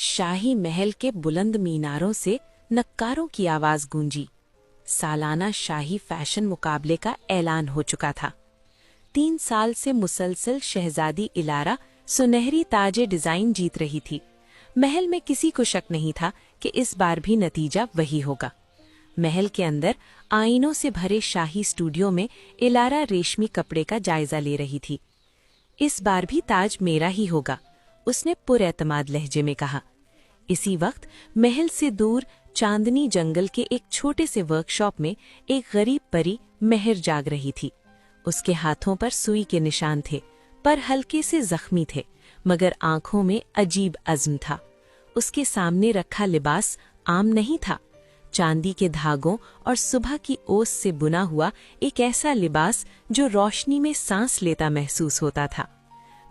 شاہی محل کے بلند میناروں سے نکاروں کی آواز گونجی۔ سالانہ شاہی فیشن مقابلے کا اعلان ہو چکا تھا۔ 3 سال سے مسلسل شہزادی الارا سنہری تاج ڈیزائن جیت رہی تھی۔ محل میں کسی کو شک نہیں تھا کہ اس بار بھی نتیجہ وہی ہوگا۔ محل کے اندر آئینوں سے بھرے شاہی اسٹوڈیو میں الارا ریشمی کپڑے کا جائزہ لے رہی تھی۔ اس بار بھی تاج میرا ہی ہوگا، اس نے پر اعتماد لہجے میں کہا۔ اسی وقت محل سے دور چاندنی جنگل کے ایک چھوٹے سے ورک شاپ میں ایک غریب پری مہر جاگ رہی تھی۔ اس کے ہاتھوں پر سوئی کے نشان تھے، پر ہلکے سے زخمی تھے، مگر آنکھوں میں عجیب عزم تھا۔ اس کے سامنے رکھا لباس عام نہیں تھا، چاندی کے دھاگوں اور صبح کی اوس سے بنا ہوا ایک ایسا لباس جو روشنی میں سانس لیتا محسوس ہوتا تھا۔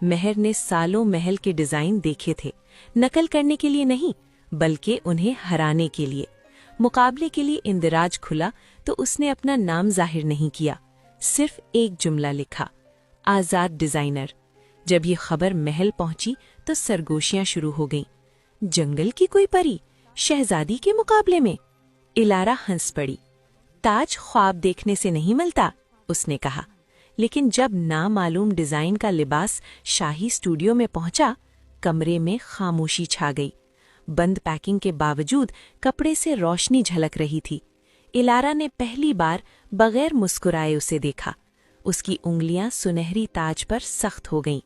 مہر نے سالوں محل کے ڈیزائن دیکھے تھے، نقل کرنے کے لیے نہیں بلکہ انہیں ہرانے کے لیے۔ مقابلے کے لیے اندراج کھلا تو اس نے اپنا نام ظاہر نہیں کیا، صرف ایک جملہ لکھا، آزاد ڈیزائنر۔ جب یہ خبر محل پہنچی تو سرگوشیاں شروع ہو گئیں۔ جنگل کی کوئی پری شہزادی کے مقابلے میں؟ الارا ہنس پڑی۔ تاج خواب دیکھنے سے نہیں ملتا، اس نے کہا، لیکن جب نامعلوم ڈیزائن کا لباس شاہی اسٹوڈیو میں پہنچا، کمرے میں خاموشی چھا گئی۔ بند پیکنگ کے باوجود کپڑے سے روشنی جھلک رہی تھی۔ الارا نے پہلی بار بغیر مسکرائے اسے دیکھا۔ اس کی انگلیاں سنہری تاج پر سخت ہو گئیں۔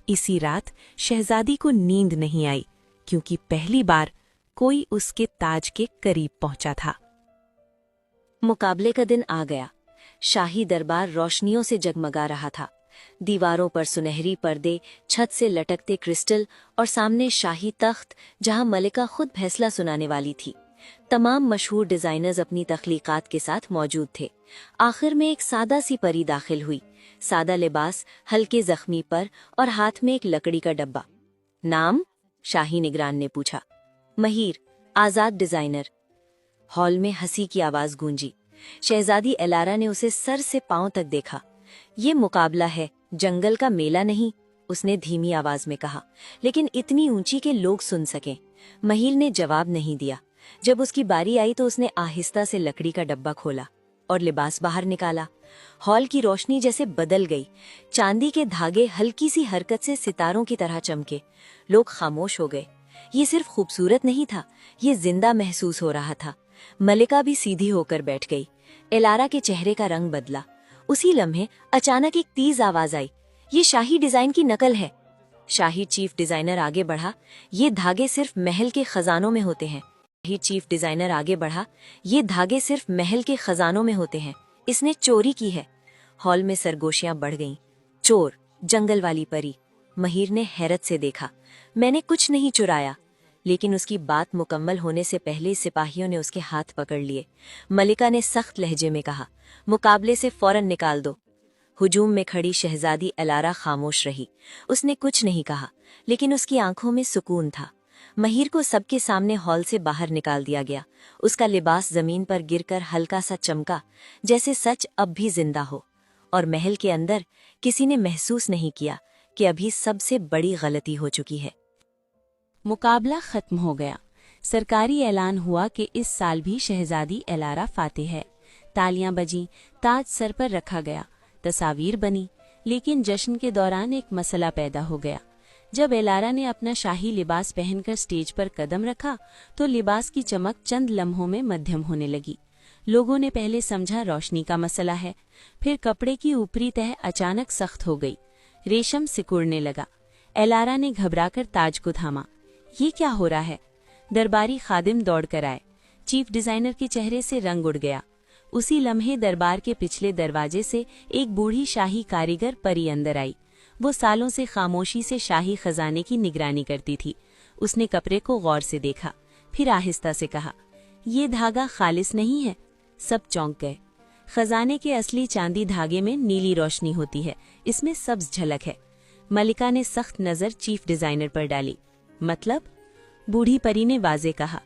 اسی رات شہزادی کو نیند نہیں آئی، کیونکہ پہلی بار کوئی اس کے تاج کے قریب پہنچا تھا۔ مقابلے کا دن آ گیا۔ شاہی دربار روشنیوں سے جگمگا رہا تھا۔ دیواروں پر سنہری پردے، چھت سے لٹکتے کرسٹل اور سامنے شاہی تخت جہاں ملکہ خود فیصلہ سنانے والی تھی۔ تمام مشہور ڈیزائنرز اپنی تخلیقات کے ساتھ موجود تھے۔ آخر میں ایک سادہ سی پری داخل ہوئی، سادہ لباس، ہلکے زخمی پر اور ہاتھ میں ایک لکڑی کا ڈبہ۔ نام؟ شاہی نگران نے پوچھا۔ مہیر، آزاد ڈیزائنر۔ ہال میں ہنسی کی آواز گونجی۔ شہزادی الارا نے اسے سر سے پاؤں تک دیکھا۔ یہ مقابلہ ہے، جنگل کا میلہ نہیں، اس نے دھیمی آواز میں کہا، لیکن اتنی اونچی کہ لوگ سن سکیں۔ مہیر نے جواب نہیں دیا۔ جب اس کی باری آئی تو اس نے آہستہ سے لکڑی کا ڈبہ کھولا اور لباس باہر نکالا۔ ہال کی روشنی جیسے بدل گئی۔ چاندی کے دھاگے ہلکی سی حرکت سے ستاروں کی طرح چمکے۔ لوگ خاموش ہو گئے۔ یہ صرف خوبصورت نہیں تھا، یہ زندہ محسوس ہو رہا تھا۔ ملکہ بھی سیدھی ہو کر بیٹھ گئی۔ الارا کے چہرے کا رنگ بدلا۔ اسی لمحے اچانک ایک تیز آواز آئی، یہ شاہی ڈیزائن کی نقل ہے۔ شاہی چیف ڈیزائنر آگے بڑھا، یہ دھاگے صرف محل کے خزانوں میں ہوتے ہیں۔ شاہی چیف ڈیزائنر آگے بڑھا، یہ دھاگے صرف محل کے خزانوں میں ہوتے ہیں، اس نے چوری کی ہے۔ ہال میں سرگوشیاں بڑھ گئیں۔ چور، جنگل والی پری۔ مہیر نے حیرت سے دیکھا۔ میں نے کچھ نہیں چرایا، لیکن اس کی بات مکمل ہونے سے پہلے سپاہیوں نے اس کے ہاتھ پکڑ لیے۔ ملکہ نے سخت لہجے میں کہا، مقابلے سے فوراً نکال دو۔ ہجوم میں کھڑی شہزادی الارا خاموش رہی۔ اس نے کچھ نہیں کہا، لیکن اس کی آنکھوں میں سکون تھا۔ مہیر کو سب کے سامنے ہال سے باہر نکال دیا گیا۔ اس کا لباس زمین پر گر کر ہلکا سا چمکا، جیسے سچ اب بھی زندہ ہو، اور محل کے اندر کسی نے محسوس نہیں کیا کہ ابھی سب سے بڑی غلطی ہو چکی ہے۔ مقابلہ ختم ہو گیا۔ سرکاری اعلان ہوا کہ اس سال بھی شہزادی الارا فاتح ہے۔ تالیاں بجیں، تاج سر پر رکھا گیا، تصاویر بنی، لیکن جشن کے دوران ایک مسئلہ پیدا ہو گیا۔ جب الارا نے اپنا شاہی لباس پہن کر سٹیج پر قدم رکھا تو لباس کی چمک چند لمحوں میں مدھم ہونے لگی۔ لوگوں نے پہلے سمجھا روشنی کا مسئلہ ہے، پھر کپڑے کی اوپری تہہ اچانک سخت ہو گئی، ریشم سکڑنے لگا۔ الارا نے گھبرا کر تاج کو تھاما۔ یہ کیا ہو رہا ہے؟ درباری خادم دوڑ کر آئے۔ چیف ڈیزائنر کے چہرے سے رنگ اڑ گیا۔ اسی لمحے دربار کے پچھلے دروازے سے ایک بوڑھی شاہی کاریگر پری اندر آئی۔ وہ سالوں سے خاموشی سے شاہی خزانے کی نگرانی کرتی تھی۔ اس نے کپڑے کو غور سے دیکھا، پھر آہستہ سے کہا، یہ دھاگا خالص نہیں ہے۔ سب چونک گئے۔ خزانے کے اصلی چاندی دھاگے میں نیلی روشنی ہوتی ہے، اس میں سبز جھلک ہے۔ ملکہ نے سخت نظر چیف ڈیزائنر پر ڈالی۔ مطلب؟ بوڑھی پری نے واضح کہا،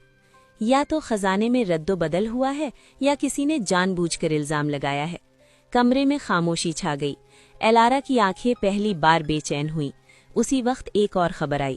یا تو خزانے میں رد و بدل ہوا ہے یا کسی نے جان بوجھ کر الزام لگایا ہے۔ کمرے میں خاموشی چھا گئی۔ الارا کی آنکھیں پہلی بار بے چین ہوئیں۔ اسی وقت ایک اور خبر آئی۔